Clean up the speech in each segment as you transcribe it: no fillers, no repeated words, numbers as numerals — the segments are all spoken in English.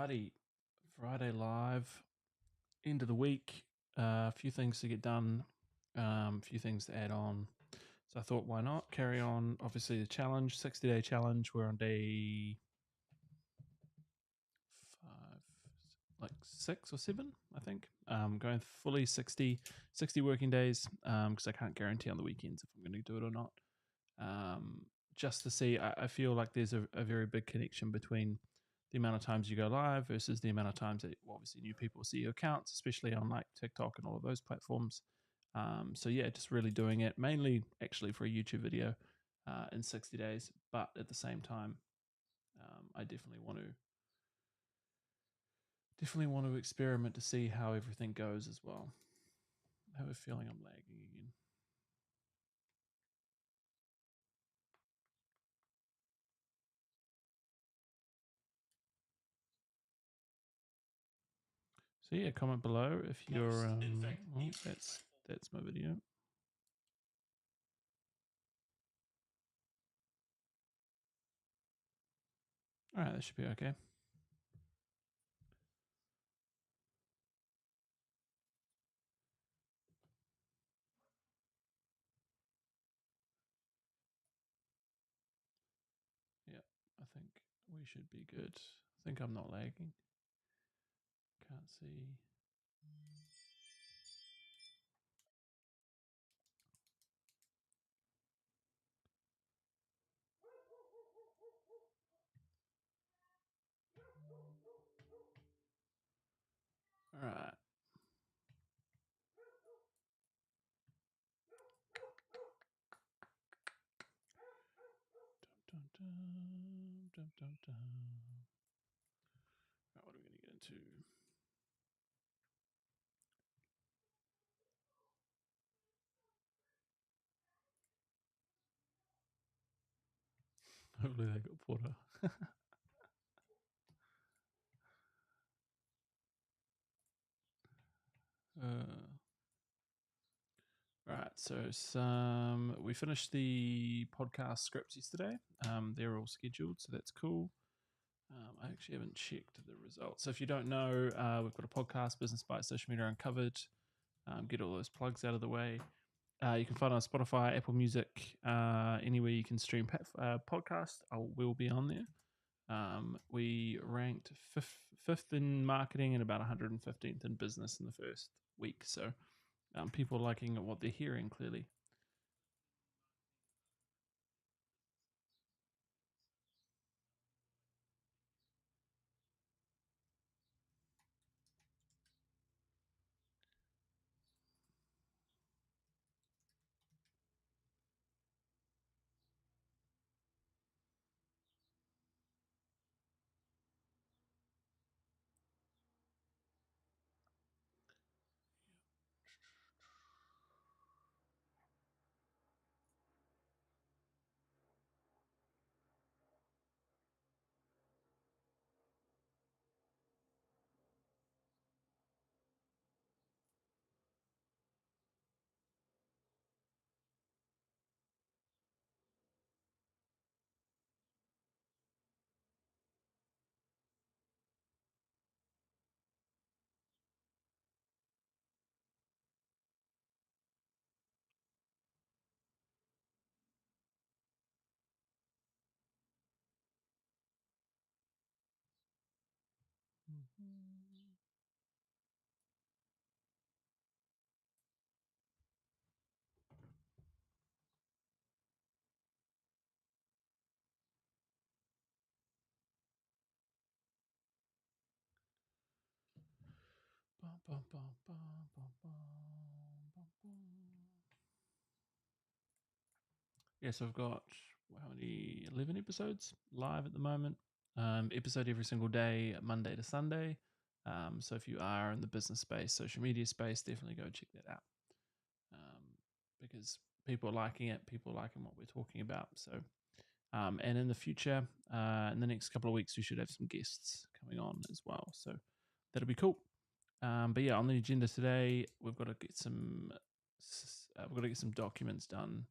Alrighty, Friday live, end of the week. A few things to get done, a few things to add on. So I thought, why not carry on? Obviously, the challenge, 60-day challenge. We're on day 5, like 6 or 7, I think. Going fully 60 working days because I can't guarantee on the weekends if I'm going to do it or not. Just to see, I feel like there's a very big connection between the amount of times you go live versus the amount of times that obviously new people see your accounts, especially on like TikTok and all of those platforms. So yeah, just really doing it mainly actually for a YouTube video in 60 days, but at the same time, I definitely want to experiment to see how everything goes as well. I have a feeling I'm lagging again. So yeah, comment below if you're. That's my video. All right, that should be okay. Yeah, I think we should be good. I think I'm not lagging. Can't see. All right. Dun, dun, dun, dun, dun. Right, what are we going to get into? Hopefully they got Porter. Right, so we finished the podcast scripts yesterday. They're all scheduled, so that's cool. I actually haven't checked the results. So if you don't know, we've got a podcast, Business Bites Social Media Uncovered. Get all those plugs out of the way. You can find it on Spotify, Apple Music, anywhere you can stream podcast. I will be on there. We ranked fifth in marketing and about 115th in business in the first week. So people liking what they're hearing clearly. Yes, I've got how many 11 episodes live at the moment. Episode every single day, Monday to Sunday. So if you are in the business space, social media space, definitely go check that out. Because people are liking it, people are liking what we're talking about. So, and in the future, in the next couple of weeks, we should have some guests coming on as well. So that'll be cool. But yeah, on the agenda today, we've got to get some documents done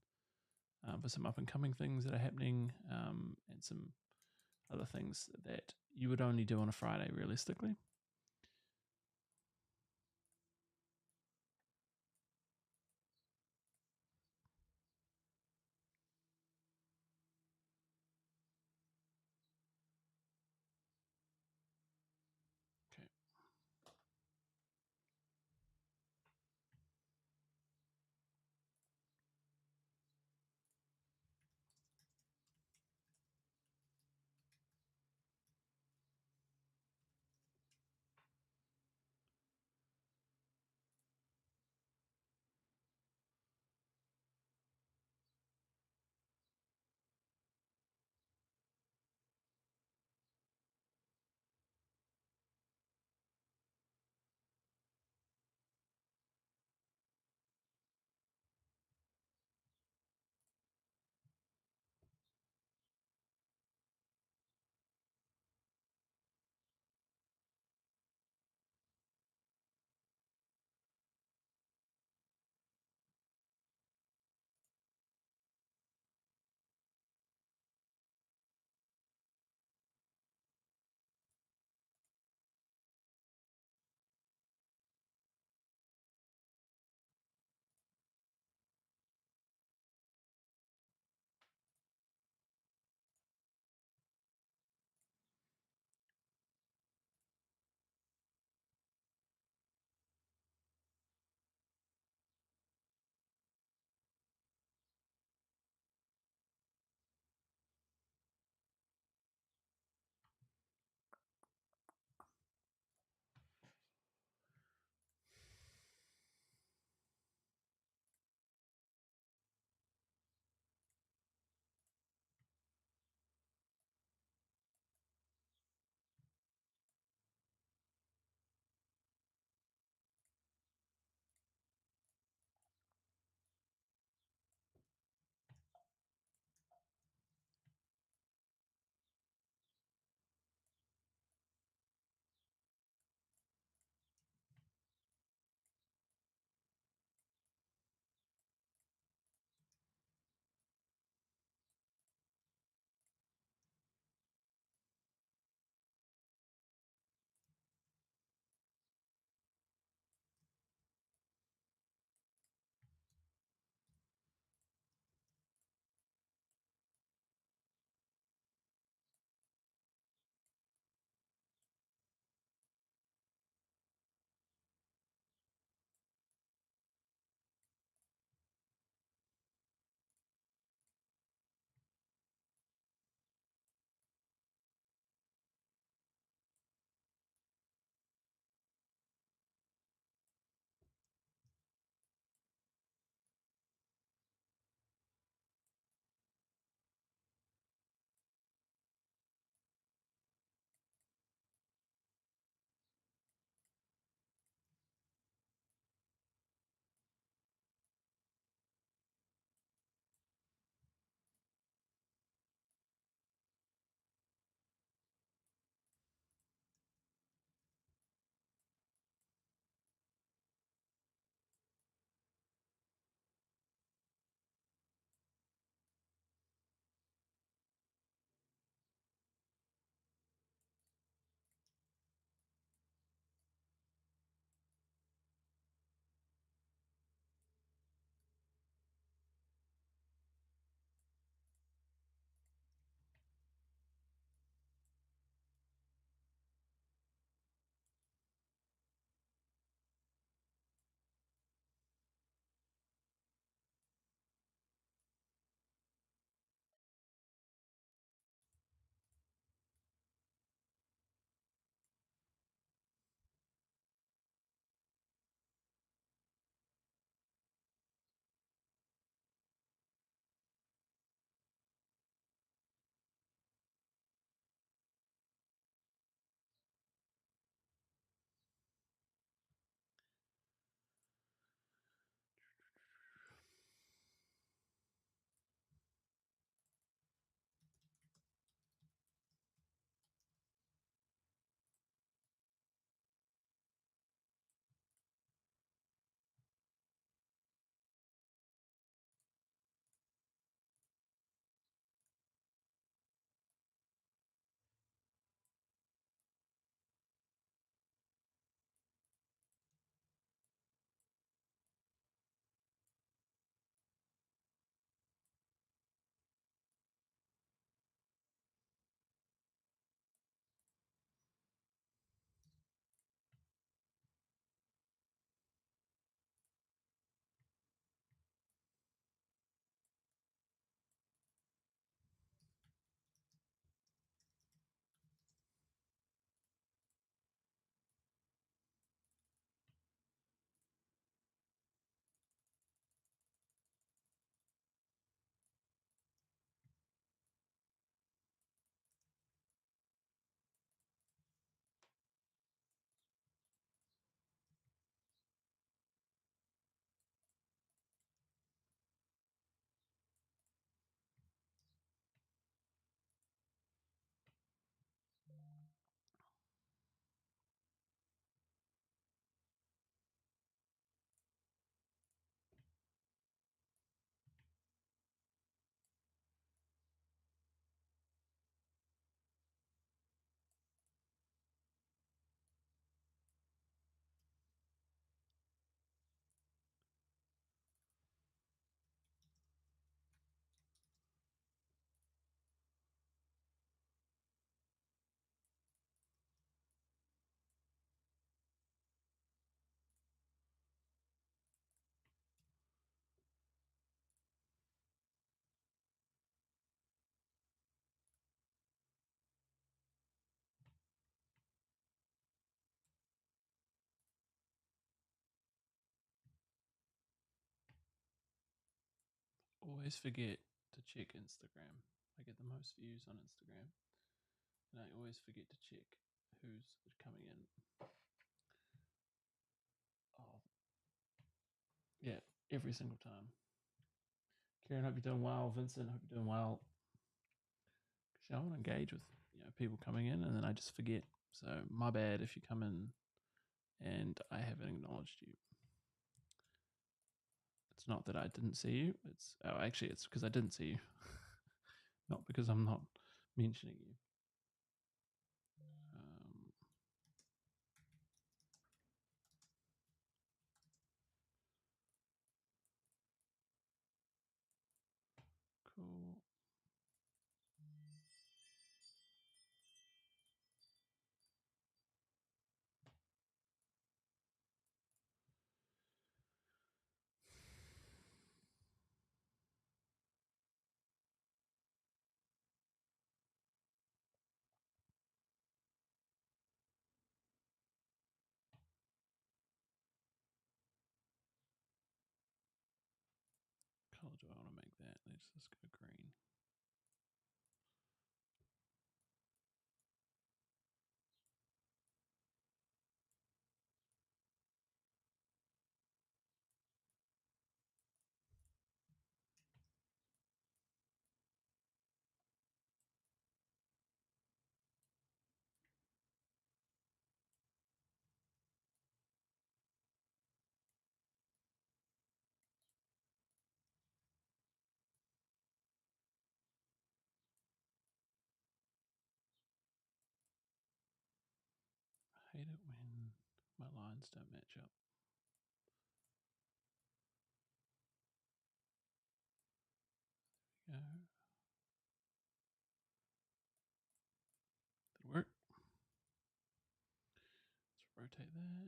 for some up and coming things that are happening, and some other things that you would only do on a Friday, realistically. Okay. always forget to check Instagram. I get the most views on Instagram, and I always forget to check who's coming in. Oh, yeah, every single time. Karen, hope you're doing well. Vincent, hope you're doing well. I want to engage with people coming in, and then I just forget. So my bad if you come in and I haven't acknowledged you. It's not that I didn't see you. It's because I didn't see you, not because I'm not mentioning you. Cool. Color do I want to make that? Let's just go green. I hate it when my lines don't match up. There we go. Did it work? Let's rotate that.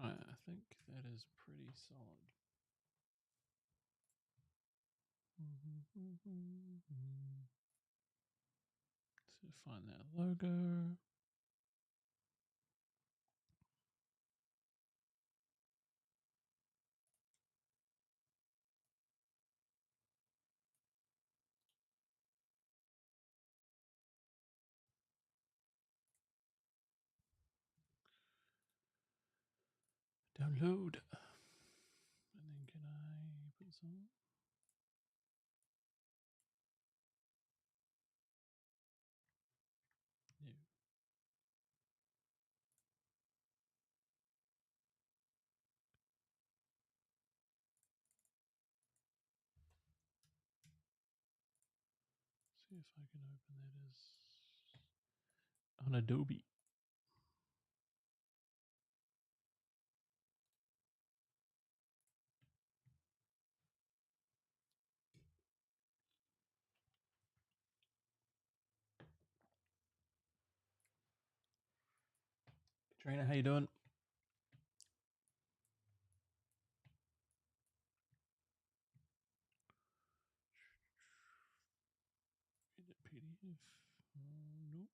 Right, I think that is pretty solid. So find that logo. Download. And then can I put this on? No. See if I can open that as on Adobe. Katrina, how you doing? Edit PDF. Nope.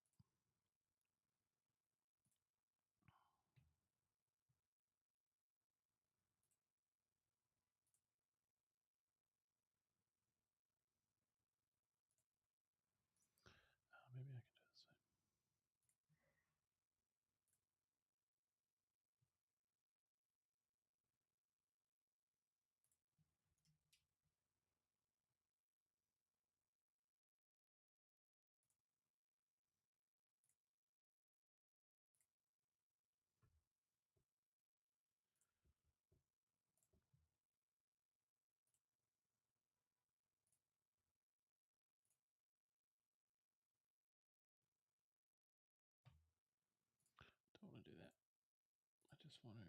Maybe I can do the same. Don't want to do that. I just want to.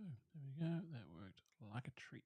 Boom. There we go. That worked like a treat.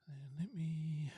Then let me.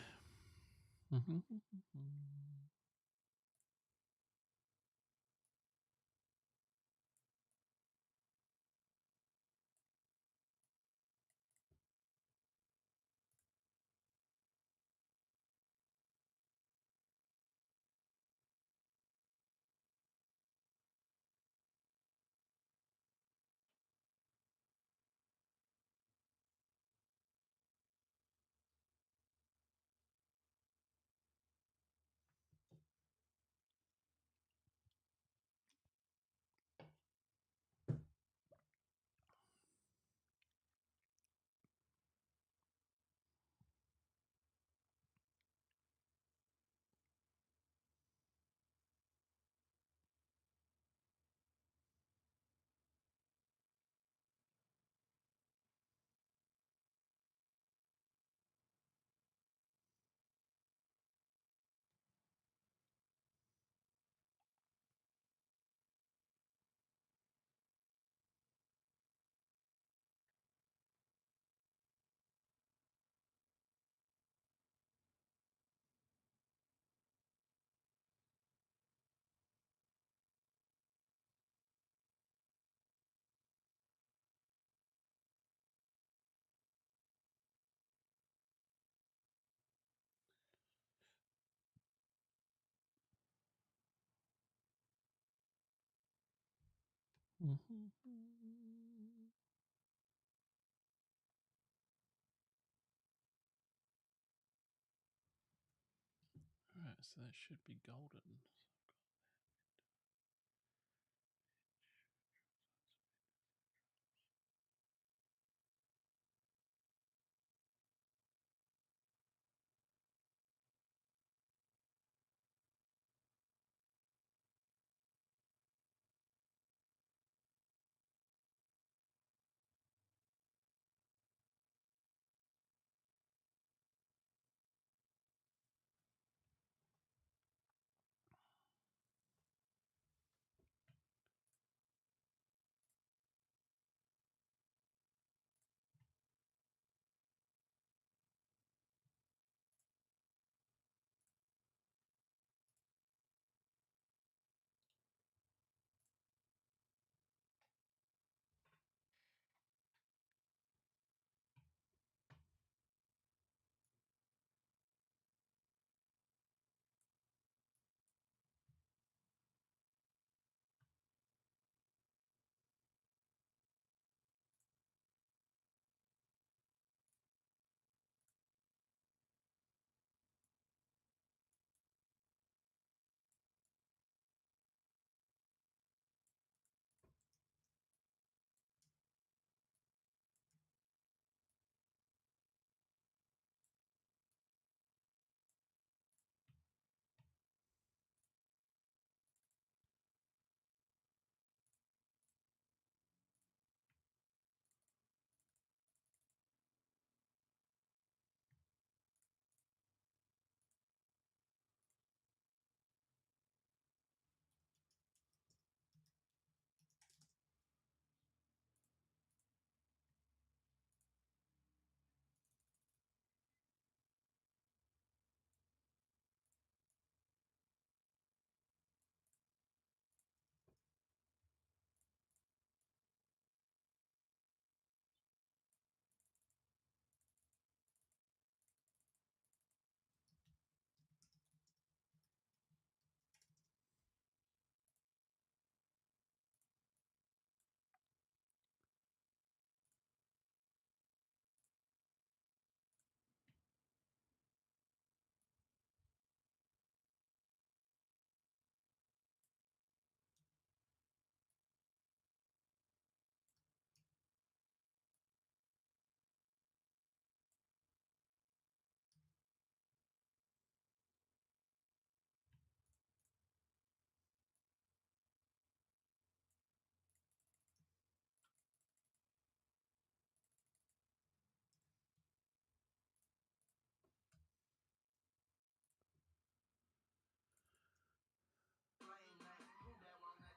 Mm-hmm. All right, so that should be golden.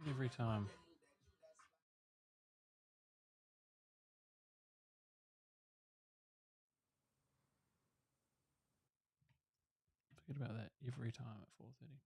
Every time. Forget about that. Every time at 4:30.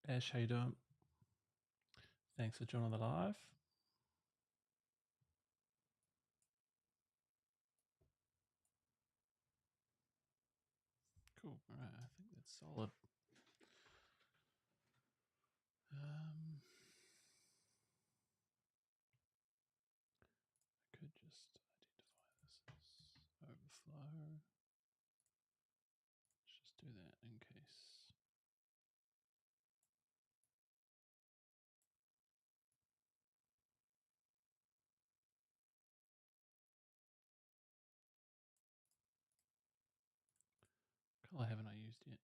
Ash, how you doing? Thanks for joining the live. Cool. All right. I think that's solid. I could just identify this as overflow. Let's just do that in case. Color haven't I used yet?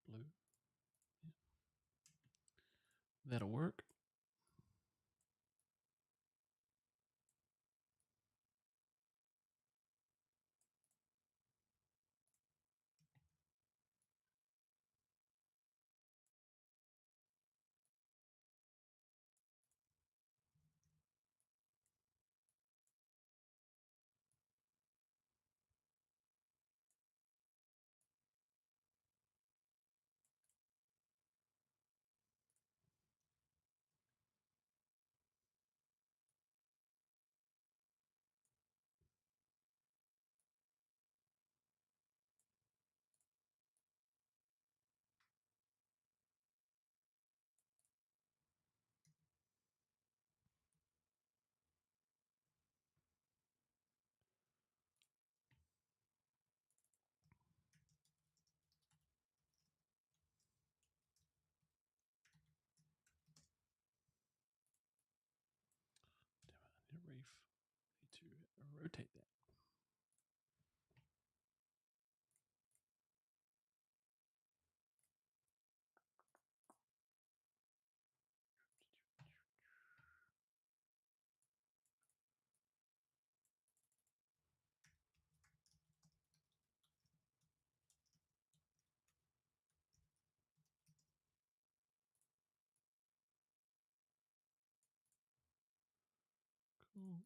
Blue. Yeah. That'll work. Damn it, I need a reef. Need to rotate that. Cool.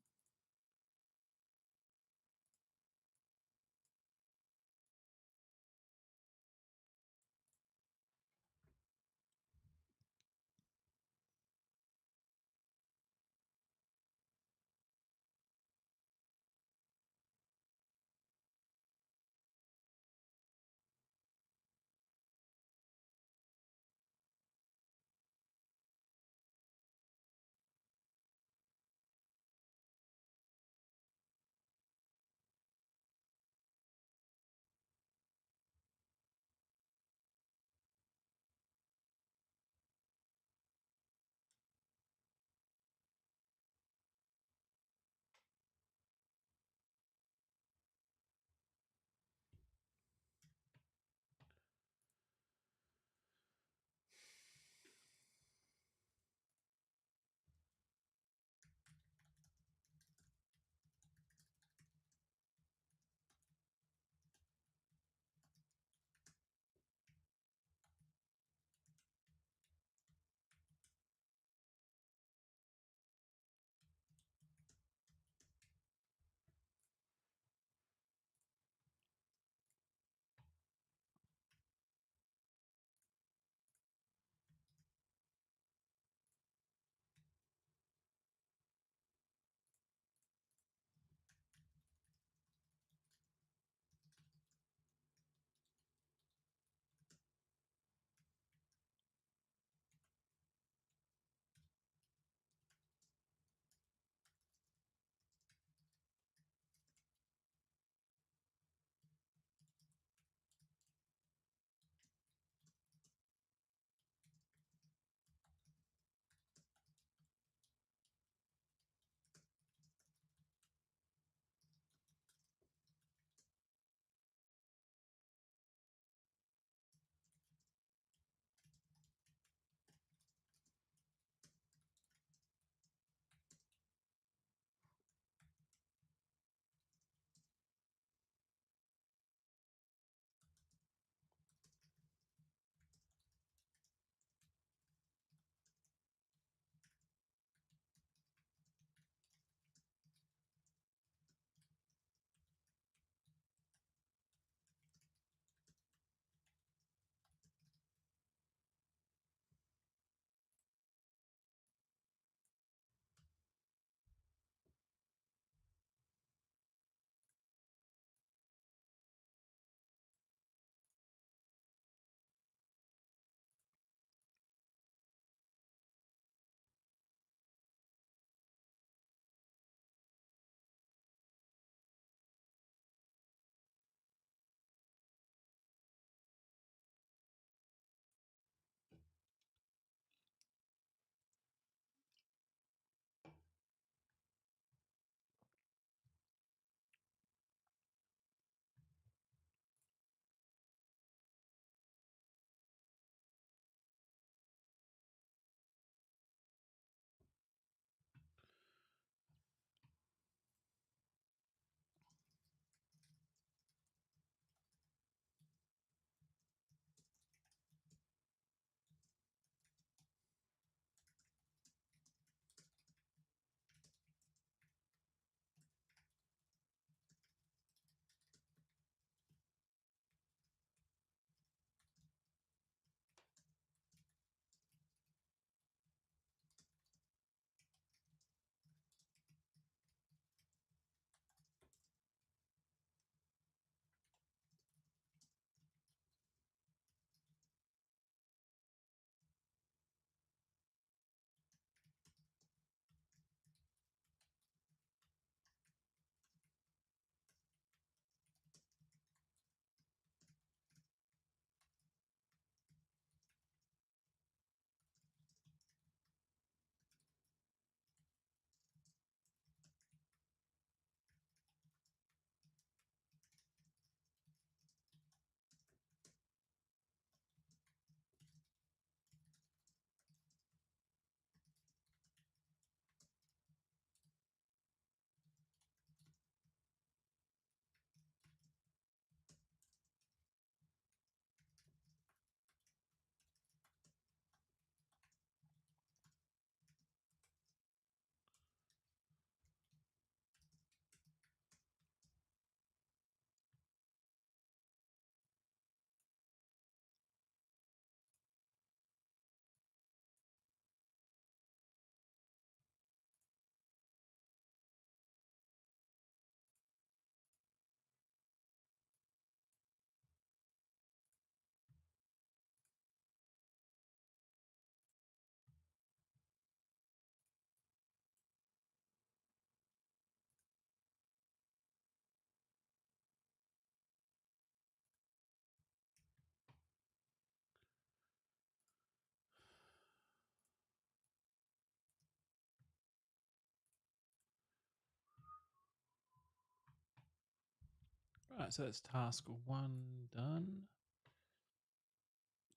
Alright, so that's task 1 done.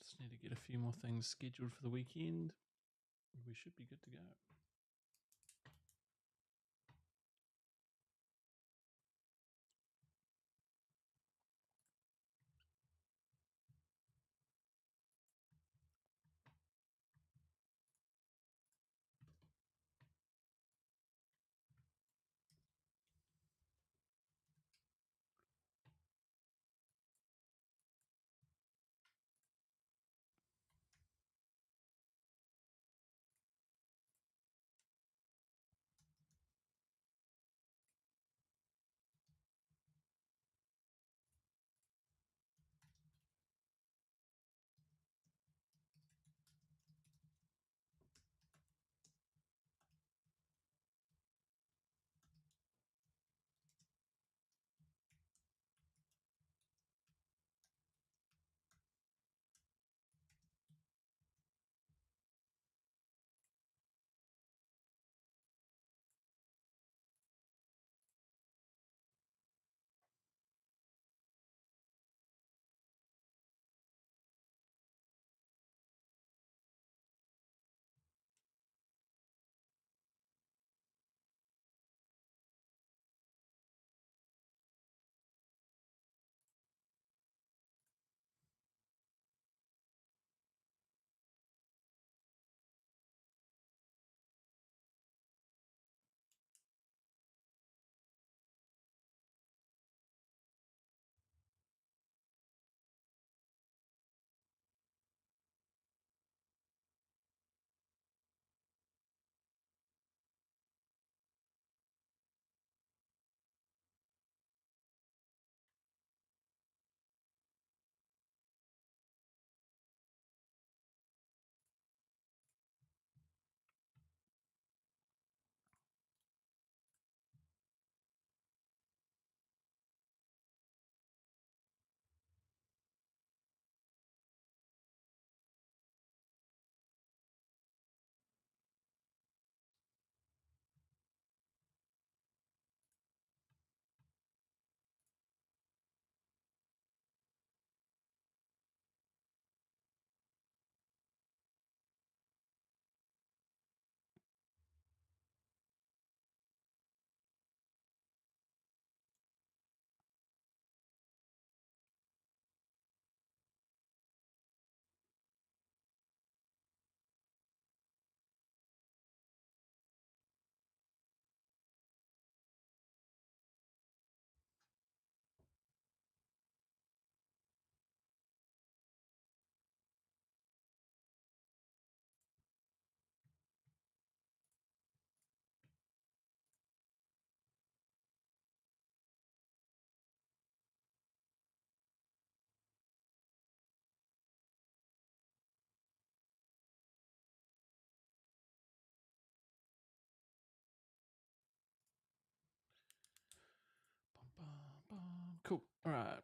Just need to get a few more things scheduled for the weekend. We should be good to go. Bum, bum, bum. Cool. All right.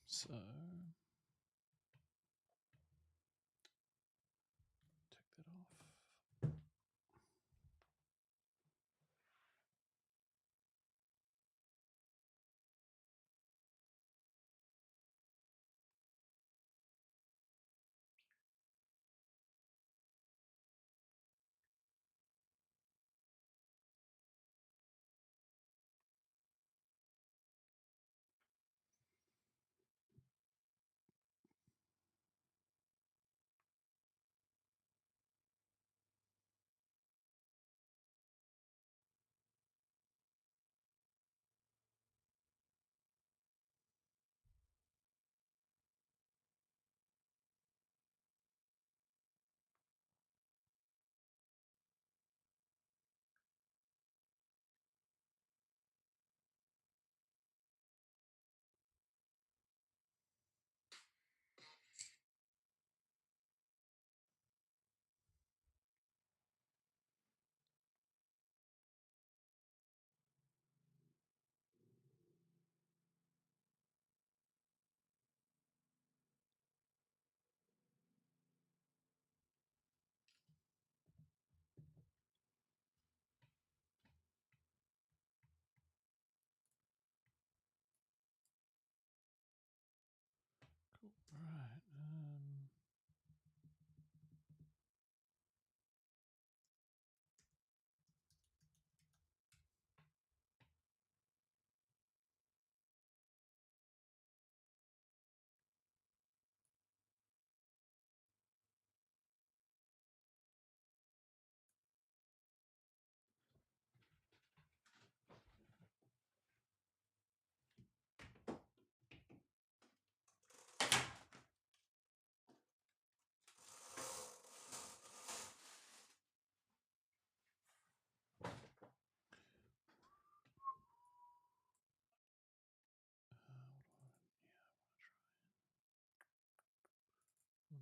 So take that off.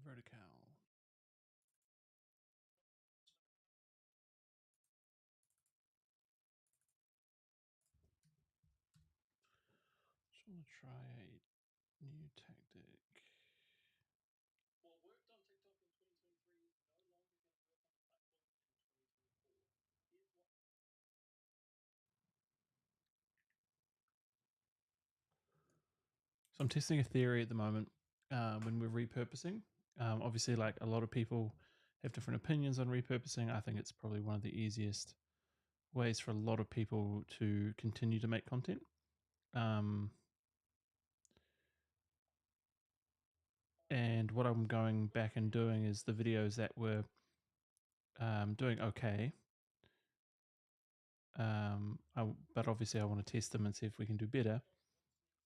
vertical. Just want to try a new tactic. So I'm testing a theory at the moment when we're repurposing. Obviously, like a lot of people have different opinions on repurposing. I think it's probably one of the easiest ways for a lot of people to continue to make content. And what I'm going back and doing is the videos that were doing okay. But obviously I want to test them and see if we can do better.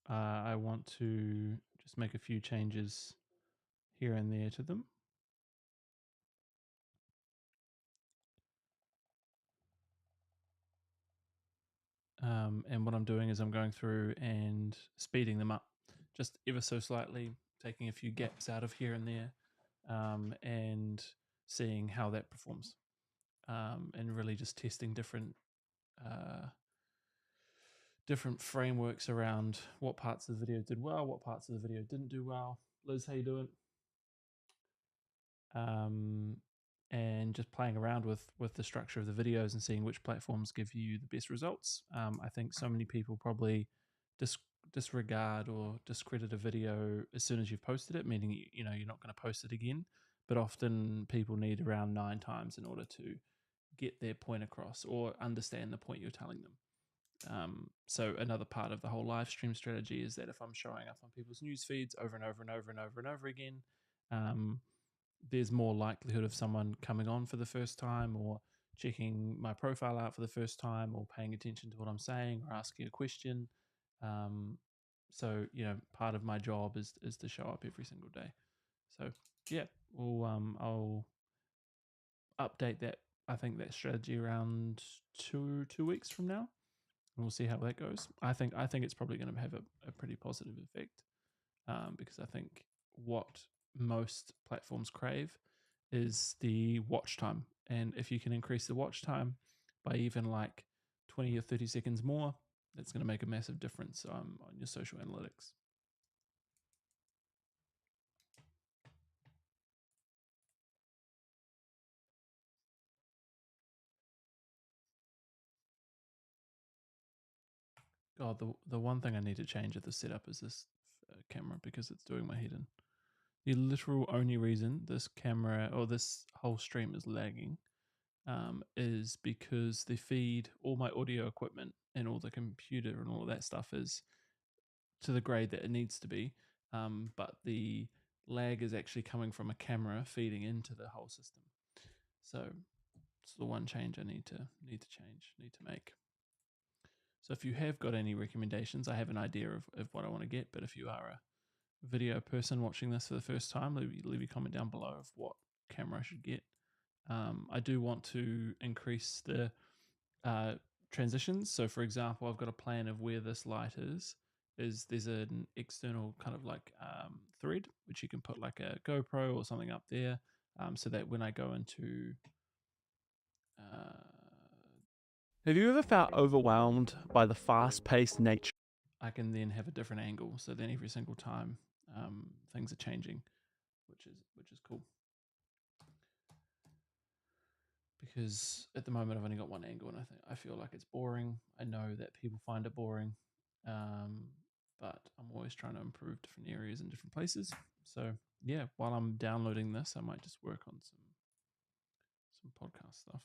I want to just make a few changes here and there to them. And what I'm doing is I'm going through and speeding them up just ever so slightly, taking a few gaps out of here and there, and seeing how that performs, and really just testing different frameworks around what parts of the video did well, what parts of the video didn't do well. Liz, how you doing? And just playing around with the structure of the videos and seeing which platforms give you the best results. I think so many people probably disregard or discredit a video as soon as you've posted it, meaning you're not going to post it again. But often people need around 9 times in order to get their point across or understand the point you're telling them. So another part of the whole live stream strategy is that if I'm showing up on people's news feeds over and over and over and over and over again, there's more likelihood of someone coming on for the first time or checking my profile out for the first time or paying attention to what I'm saying or asking a question. So part of my job is to show up every single day. So yeah, I'll update that. I think that strategy around two weeks from now, and we'll see how that goes. I think it's probably going to have a pretty positive effect, because I think what most platforms crave is the watch time, and if you can increase the watch time by even like 20 or 30 seconds more, that's going to make a massive difference on your social analytics. God, the one thing I need to change at the setup is this camera, because it's doing my head in. The literal only reason this camera or this whole stream is lagging is because the feed, all my audio equipment and all the computer and all of that stuff is to the grade that it needs to be. But the lag is actually coming from a camera feeding into the whole system. So it's the one change I need to make. So if you have got any recommendations, I have an idea of what I want to get, but if you are a video person watching this for the first time, leave a comment down below of what camera I should get. I do want to increase the transitions. So for example, I've got a plan of where this light is there's an external kind of like thread, which you can put like a GoPro or something up there, so that when I go into Have you ever felt overwhelmed by the fast-paced nature? I can then have a different angle. So then every single time things are changing, which is cool. Because at the moment I've only got one angle, and I feel like it's boring. I know that people find it boring, but I'm always trying to improve different areas in different places. So yeah, while I'm downloading this, I might just work on some podcast stuff.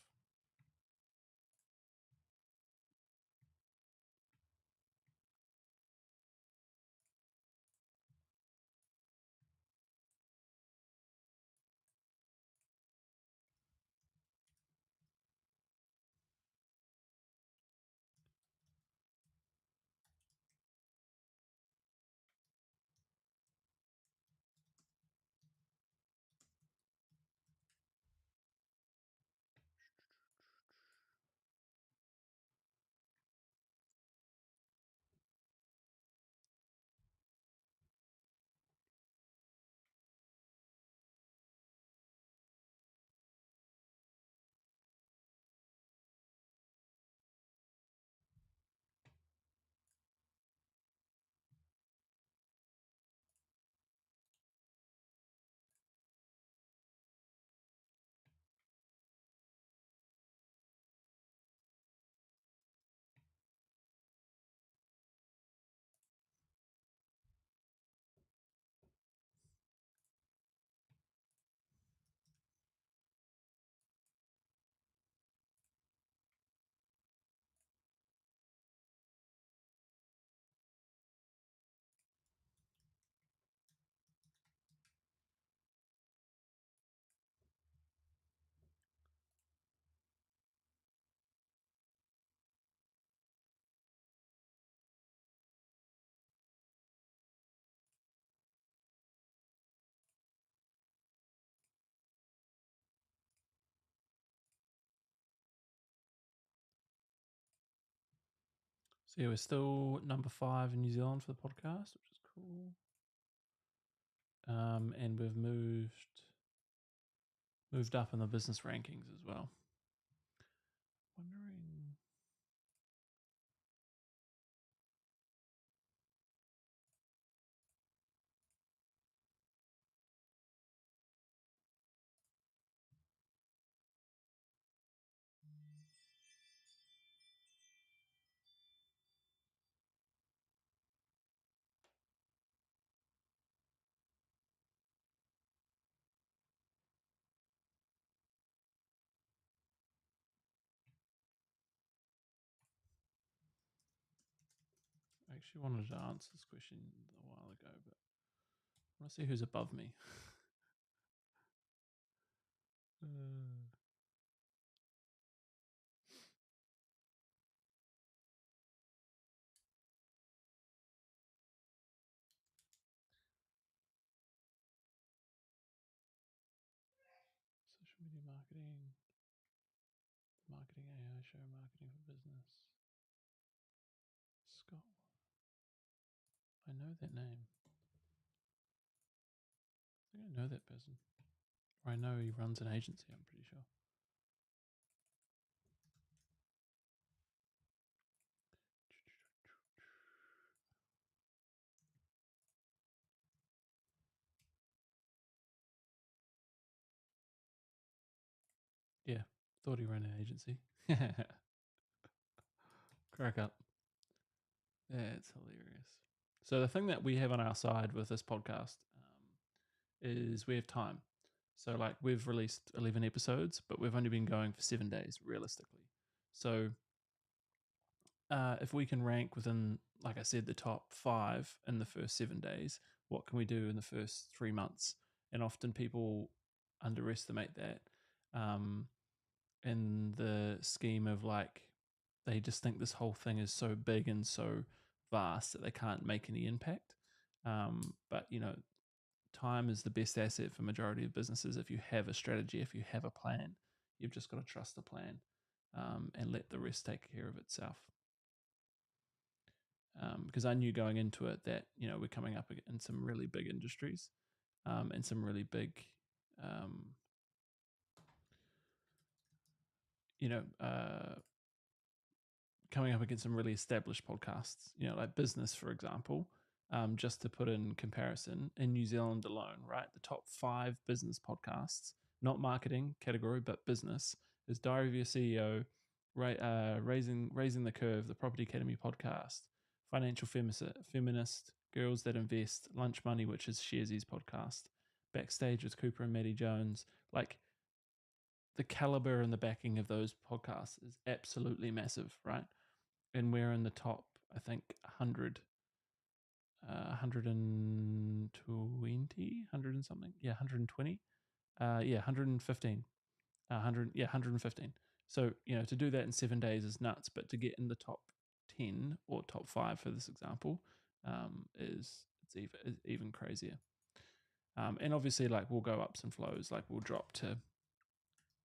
So yeah, we're still number 5 in New Zealand for the podcast, which is cool. And we've moved up in the business rankings as well. Wondering. I actually wanted to answer this question a while ago, but I want to see who's above me. Social media marketing, marketing AI show, marketing for business. Scott, I know that name. I think I know that person. Or I know he runs an agency, I'm pretty sure. Yeah, thought he ran an agency. Crack up. That's hilarious. So the thing that we have on our side with this podcast is we have time. So like we've released 11 episodes, but we've only been going for 7 days realistically. So if we can rank within, like I said, the top 5 in the first 7 days, what can we do in the first 3 months? And often people underestimate that in the scheme of like they just think this whole thing is so big and so vast that they can't make any impact. But you know, time is the best asset for majority of businesses. If you have a strategy, if you have a plan, you've just got to trust the plan and let the rest take care of itself. Because I knew going into it that you know we're coming up in some really big industries and some really big, you know, coming up against some really established podcasts. You know, like Business, for example. Just to put in comparison, in New Zealand alone, right, the top 5 business podcasts, not marketing category, but business, is Diary of Your CEO, Raising the Curve, the Property Academy podcast, Financial Feminist, Girls That Invest, Lunch Money, which is Sharesies podcast, Backstage with Cooper and Maddie Jones. Like the caliber and the backing of those podcasts is absolutely massive, right? And we're in the top, I think, 100, 120, 100 and something. Yeah, 120. Yeah, 115. 100, yeah, 115. So, you know, to do that in 7 days is nuts, but to get in the top 10 or top 5 for this example is even crazier. And obviously, like, we'll go ups and flows, like, we'll drop to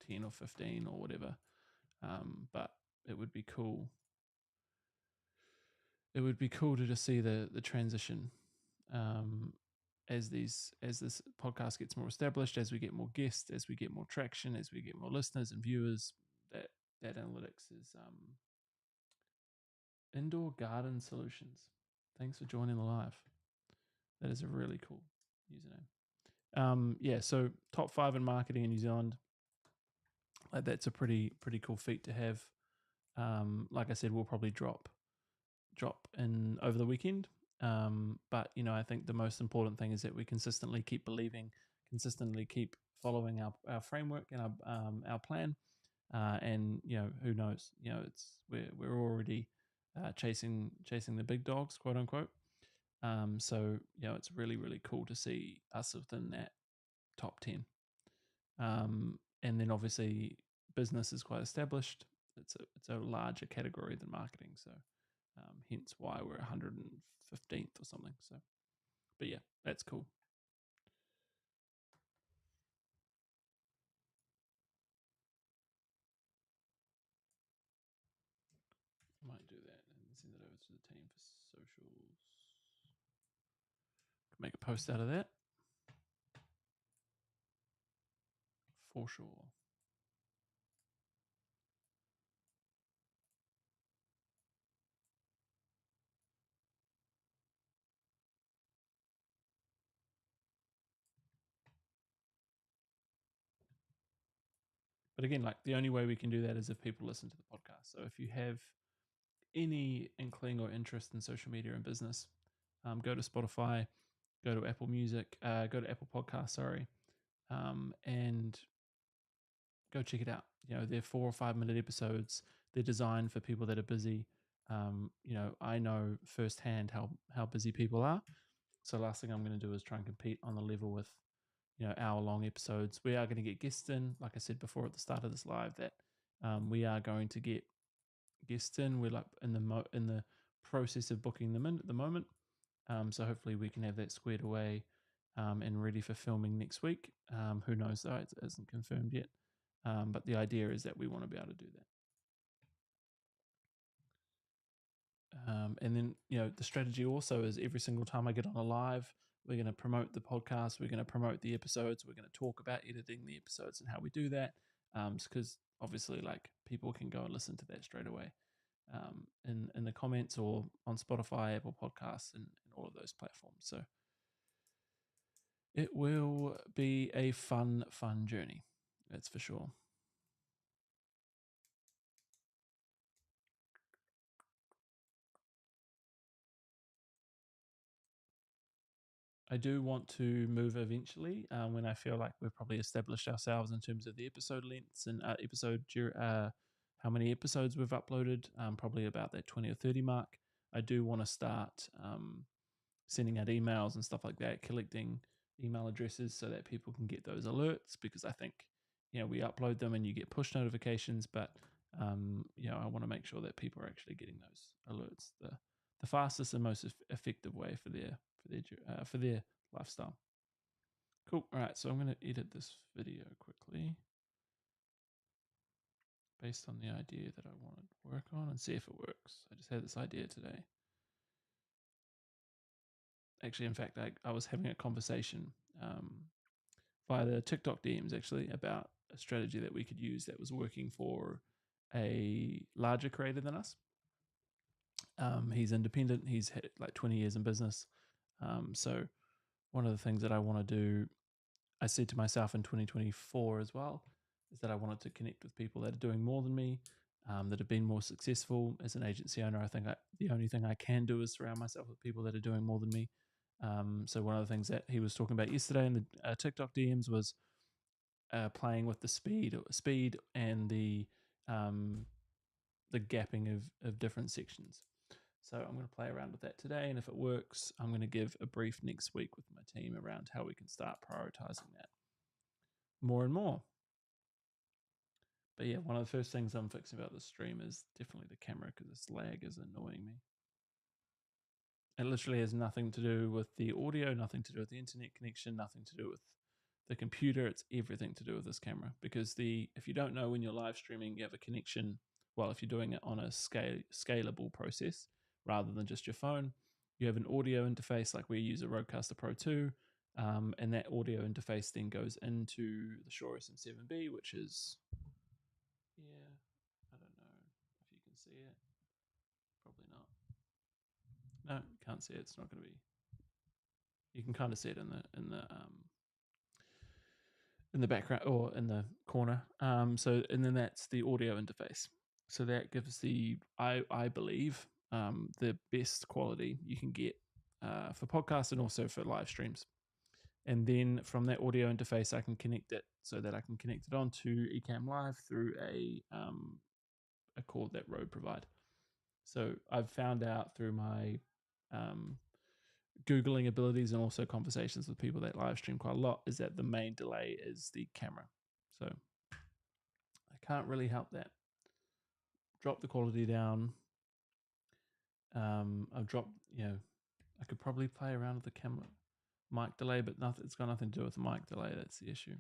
10 or 15 or whatever. But it would be cool. It would be cool to just see the transition as this podcast gets more established, as we get more guests, as we get more traction, as we get more listeners and viewers. That analytics is Indoor Garden Solutions. Thanks for joining the live. That is a really cool username. Yeah, so top 5 in marketing in New Zealand. Like that's a pretty cool feat to have. Like I said, we'll probably drop in over the weekend. But you know, I think the most important thing is that we consistently keep believing, consistently keep following our framework and our plan. And you know, who knows? You know, we're already chasing the big dogs, quote unquote. So you know, it's really cool to see us within that top 10. And then obviously business is quite established. It's a larger category than marketing, so hence why we're 115th or something. So, but yeah, that's cool. I might do that and send it over to the team for socials. Make a post out of that. For sure. But again, like the only way we can do that is if people listen to the podcast. So if you have any inkling or interest in social media and business, go to Spotify, go to Apple Music, go to Apple Podcasts, sorry, and go check it out. You know, they're 4 or 5 minute episodes. They're designed for people that are busy. You know, I know firsthand how busy people are. So last thing I'm going to do is try and compete on the level with, you know, hour-long episodes. We are going to get guests in, like I said before at the start of this live, that we are going to get guests in. We're like in the process of booking them in at the moment. So hopefully we can have that squared away and ready for filming next week. Who knows though, it isn't confirmed yet. But the idea is that we want to be able to do that. And then, you know, the strategy also is every single time I get on a live, we're going to promote the podcast, we're going to promote the episodes, we're going to talk about editing the episodes and how we do that. Because obviously, like, people can go and listen to that straight away in the comments or on Spotify, Apple Podcasts, and all of those platforms. So it will be a fun journey. That's for sure. I do want to move eventually when I feel like we've probably established ourselves in terms of the episode lengths and how many episodes we've uploaded, probably about that 20 or 30 mark. I do want to start sending out emails and stuff like that, collecting email addresses so that people can get those alerts, because I think, you know, we upload them and you get push notifications, but you know, I want to make sure that people are actually getting those alerts. The fastest and most effective way for their lifestyle. Cool. All right, so I'm going to edit this video quickly based on the idea that I want to work on and see if it works. I just had this idea today. Actually, in fact, I was having a conversation via the TikTok DMs actually about a strategy that we could use that was working for a larger creator than us. He's independent. He's had like 20 years in business. So one of the things that I want to do, I said to myself in 2024 as well, is that I wanted to connect with people that are doing more than me, that have been more successful. As an agency owner, I think the only thing I can do is surround myself with people that are doing more than me. So one of the things that he was talking about yesterday in the TikTok DMs was playing with the speed and the gapping of different sections. So I'm going to play around with that today, and if it works, I'm going to give a brief next week with my team around how we can start prioritizing that more and more. But yeah, one of the first things I'm fixing about this stream is definitely the camera, because this lag is annoying me. It literally has nothing to do with the audio, nothing to do with the internet connection, nothing to do with the computer. It's everything to do with this camera, because if you don't know, when you're live streaming, you have a connection. Well, if you're doing it on a scalable process rather than just your phone, you have an audio interface, like we use a Rodecaster Pro 2, and that audio interface then goes into the Shure SM7B, which is, yeah, I don't know if you can see it. Probably not. No, you can't see it. It's not going to be. You can kind of see it in the background or in the corner. And then that's the audio interface. So that gives I believe, the best quality you can get for podcasts and also for live streams. And then from that audio interface, I can connect it so that I can connect it onto Ecamm Live through a cord that Rode provide. So I've found out through my Googling abilities and also conversations with people that live stream quite a lot, is that the main delay is the camera. So I can't really help that. Drop the quality down. I've dropped, I could probably play around with the camera mic delay, but it's got nothing to do with the mic delay. That's the issue.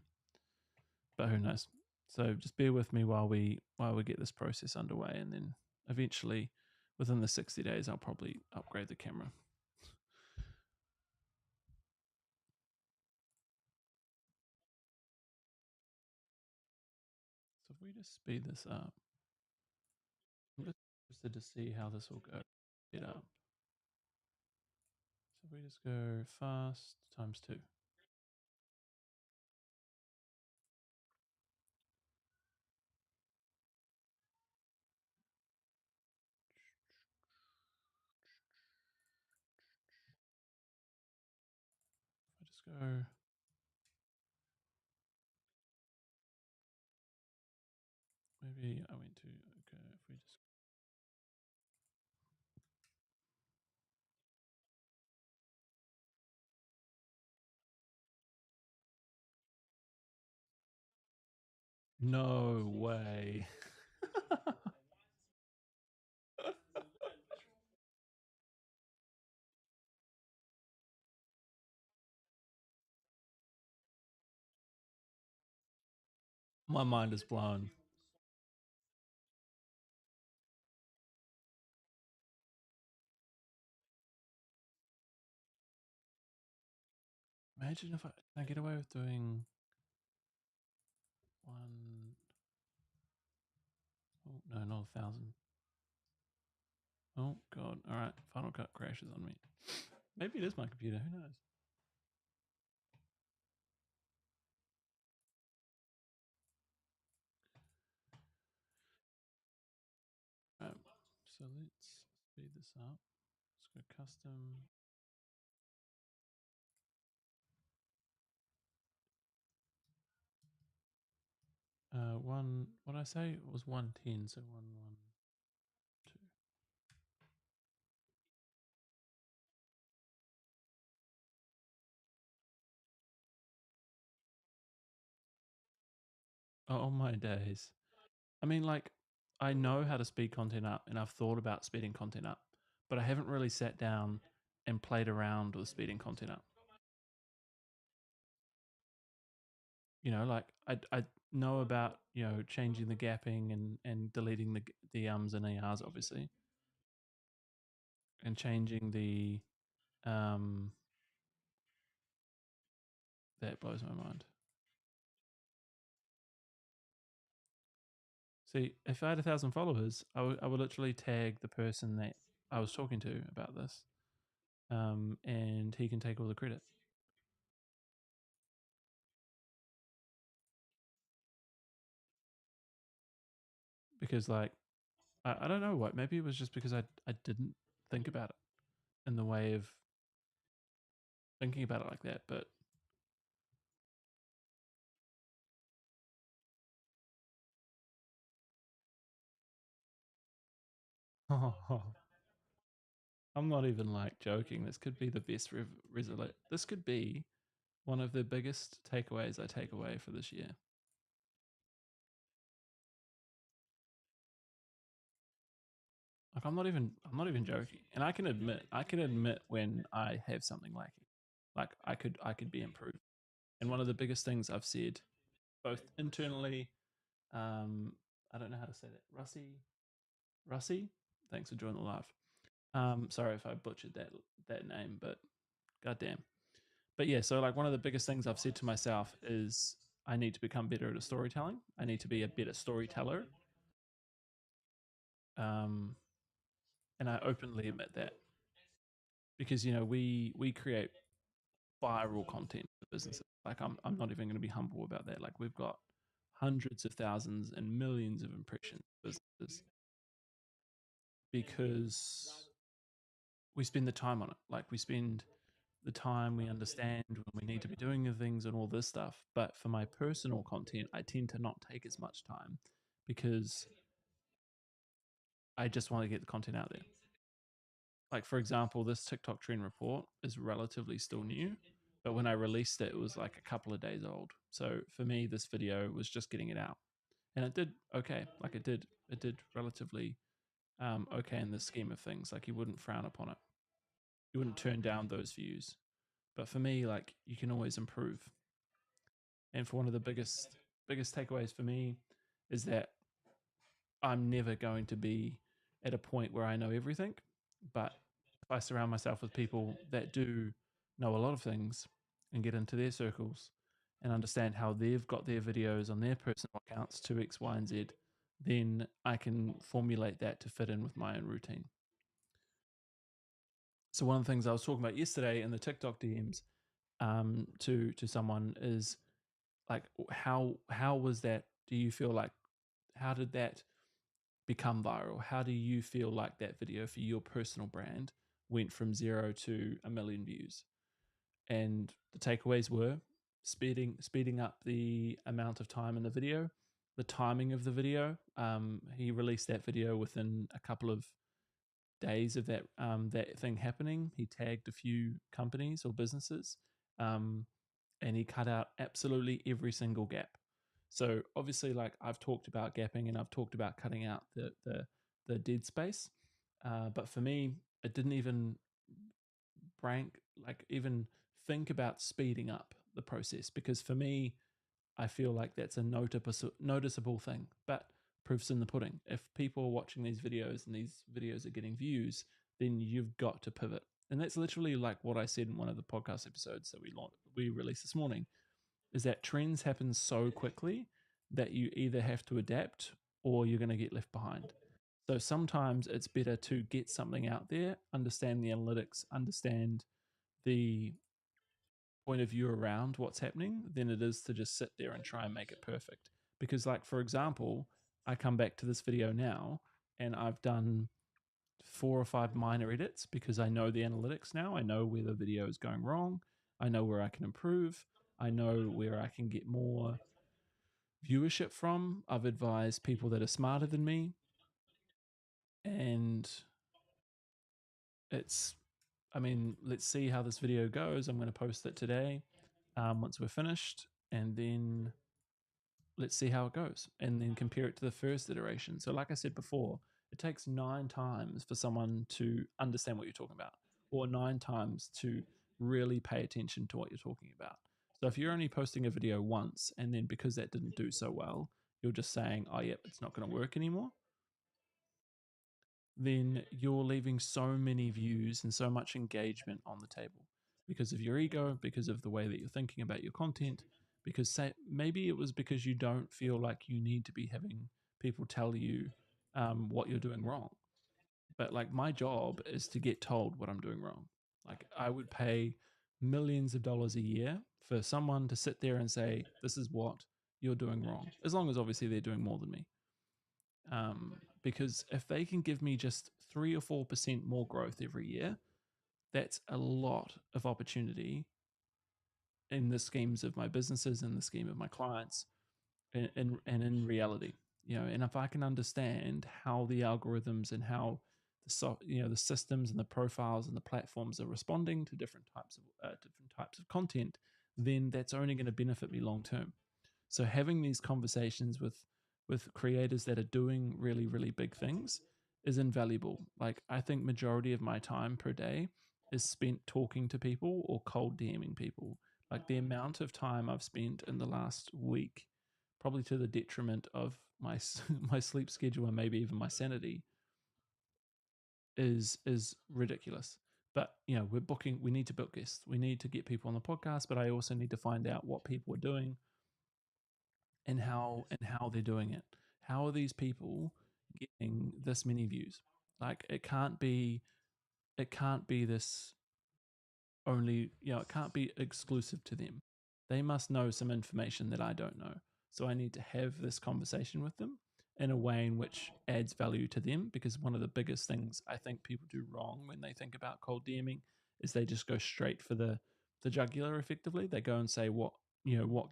But who knows? So just bear with me while we get this process underway, and then eventually, within the 60 days, I'll probably upgrade the camera. So if we just speed this up, I'm just interested to see how this will go. It up. So if we just go fast times 2. If I just go, maybe I went to, okay, if we just, no way. My mind is blown. Imagine if I get away with doing one, oh no, not 1,000. Oh god, alright, Final Cut crashes on me. Maybe it is my computer, who knows? So let's speed this up. Let's go custom. What did I say? It was 110, so 112. Oh my days. I mean, like, I know how to speed content up and I've thought about speeding content up, but I haven't really sat down and played around with speeding content up. You know, like I know about, you know, changing the gapping and deleting the ums and ers obviously, and changing the that blows my mind. See, if I had 1,000 followers, I would literally tag the person that I was talking to about this, and he can take all the credit. Because, like, I don't know what. Maybe it was just because I didn't think about it in the way of thinking about it like that. But I'm not even like joking. This could be the best result. This could be one of the biggest takeaways I take away for this year. Like I'm not even joking. And I can admit when I have something lacking. Like I could be improved. And one of the biggest things I've said, both internally, I don't know how to say that. Russie, thanks for joining the live. Sorry if I butchered that name, but goddamn. But yeah, so like one of the biggest things I've said to myself is I need to become better at storytelling. I need to be a better storyteller. Um, and I openly admit that because you know we create viral content for businesses. Like I'm not even going to be humble about that. Like we've got hundreds of thousands and millions of impressions businesses because we spend the time on it. Like we spend the time, we understand when we need to be doing the things and all this stuff. But for my personal content, I tend to not take as much time because I just want to get the content out there. Like for example, this TikTok trend report is relatively still new, but when I released it, it was like a couple of days old. So for me, this video was just getting it out, and it did okay. Like it did relatively okay in the scheme of things. Like you wouldn't frown upon it, you wouldn't turn down those views. But for me, like you can always improve. And for one of the biggest takeaways for me is that I'm never going to be at a point where I know everything. But if I surround myself with people that do know a lot of things and get into their circles and understand how they've got their videos on their personal accounts to X, Y, and Z, then I can formulate that to fit in with my own routine. So one of the things I was talking about yesterday in the TikTok DMs to someone is like, how was that? Do you feel like, how did that become viral? How do you feel like that video for your personal brand went from 0 to 1 million views? And the takeaways were speeding up the amount of time in the video, the timing of the video. He released that video within a couple of days of that thing happening. He tagged a few companies or businesses, and he cut out absolutely every single gap. So obviously, like I've talked about gapping and I've talked about cutting out the dead space, but for me, it didn't even even think about speeding up the process, because for me, I feel like that's a noticeable thing. But proof's in the pudding. If people are watching these videos and these videos are getting views, then you've got to pivot. And that's literally like what I said in one of the podcast episodes that we released this morning, is that trends happen so quickly that you either have to adapt or you're going to get left behind. So sometimes it's better to get something out there, understand the analytics, understand the point of view around what's happening, than it is to just sit there and try and make it perfect. Because, like, for example, I come back to this video now and I've done 4 or 5 minor edits because I know the analytics now. I know where the video is going wrong. I know where I can improve. I know where I can get more viewership from. I've advised people that are smarter than me. And let's see how this video goes. I'm going to post it today once we're finished, and then let's see how it goes, and then compare it to the first iteration. So like I said before, it takes 9 times for someone to understand what you're talking about, or 9 times to really pay attention to what you're talking about. So if you're only posting a video once, and then because that didn't do so well, you're just saying, oh, yep, it's not going to work anymore, then you're leaving so many views and so much engagement on the table because of your ego, because of the way that you're thinking about your content, because maybe it was because you don't feel like you need to be having people tell you what you're doing wrong. But like, my job is to get told what I'm doing wrong. Like, I would pay millions of dollars a year for someone to sit there and say, this is what you're doing wrong, as long as obviously they're doing more than me. Because if they can give me just 3 or 4% more growth every year, that's a lot of opportunity in the schemes of my businesses, in the scheme of my clients, and in reality. And if I can understand how the algorithms and how the systems and the profiles and the platforms are responding to different types of content, then that's only going to benefit me long term. So having these conversations with creators that are doing really, really big things is invaluable. Like, I think majority of my time per day is spent talking to people or cold DMing people. Like, the amount of time I've spent in the last week, probably to the detriment of my my sleep schedule and maybe even my sanity, is ridiculous. But we need to book guests. We need to get people on the podcast, but I also need to find out what people are doing and how they're doing it. How are these people getting this many views? Like, it can't be this only, it can't be exclusive to them. They must know some information that I don't know. So I need to have this conversation with them in a way in which adds value to them, because one of the biggest things I think people do wrong when they think about cold DMing is they just go straight for the jugular. Effectively, they go and say, what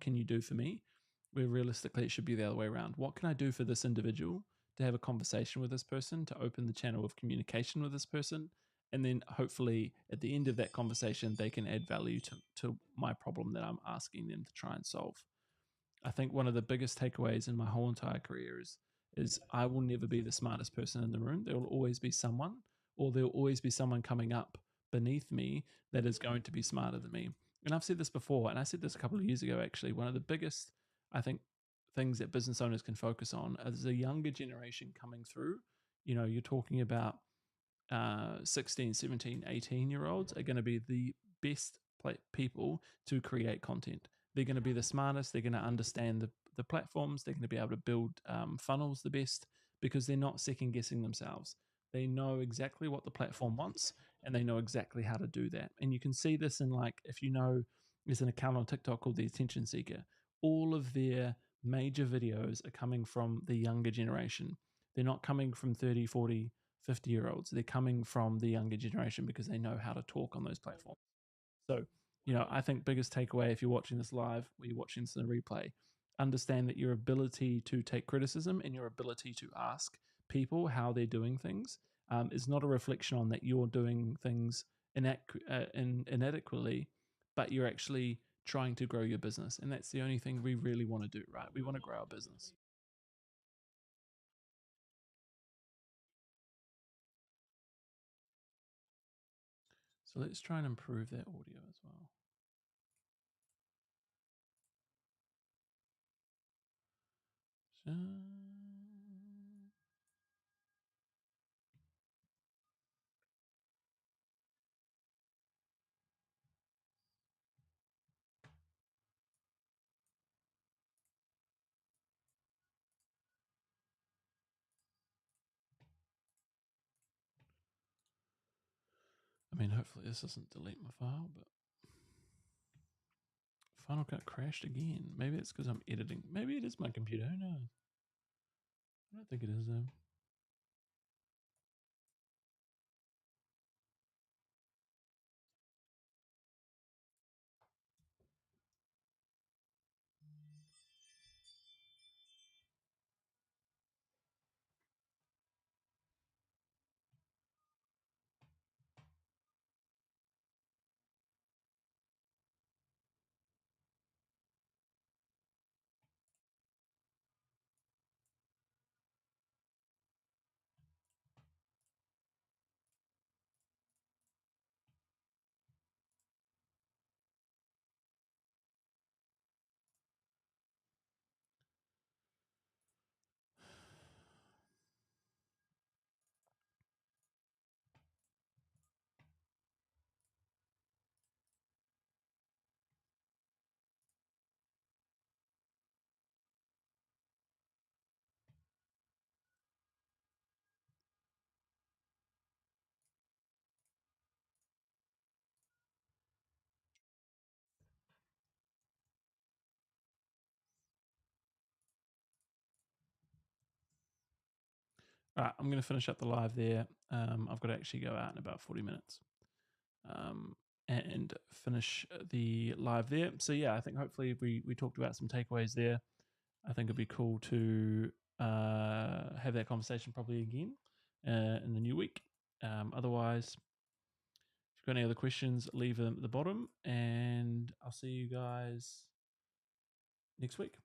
can you do for me, where realistically it should be the other way around. What can I do for this individual to have a conversation with this person, to open the channel of communication with this person, and then hopefully at the end of that conversation they can add value to my problem that I'm asking them to try and solve. I think one of the biggest takeaways in my whole entire career is I will never be the smartest person in the room. There will always be someone, or there will always be someone coming up beneath me that is going to be smarter than me. And I've said this before, and I said this a couple of years ago, actually. One of the biggest, I think, things that business owners can focus on is the younger generation coming through you're talking about 16, 17, 18-year-olds are going to be the best people to create content. They're going to be the smartest. They're going to understand the platforms. They're going to be able to build funnels the best because they're not second guessing themselves. They know exactly what the platform wants and they know exactly how to do that. And you can see this in, like, if you know, there's an account on TikTok called The Attention Seeker. All of their major videos are coming from the younger generation. They're not coming from 30, 40, 50-year-olds. They're coming from the younger generation because they know how to talk on those platforms. So, I think biggest takeaway if you're watching this live or you're watching this in a replay, understand that your ability to take criticism and your ability to ask people how they're doing things is not a reflection on that you're doing things inadequately, but you're actually trying to grow your business. And that's the only thing we really want to do, right? We want to grow our business. So let's try and improve that audio as well. I mean, hopefully this doesn't delete my file, but Final Cut crashed again. Maybe it's because I'm editing. Maybe it is my computer. Who knows? I don't think it is, though. All right, I'm going to finish up the live there. I've got to actually go out in about 40 minutes and finish the live there. So, yeah, I think hopefully we talked about some takeaways there. I think it'd be cool to have that conversation probably again in the new week. Otherwise, if you've got any other questions, leave them at the bottom, and I'll see you guys next week.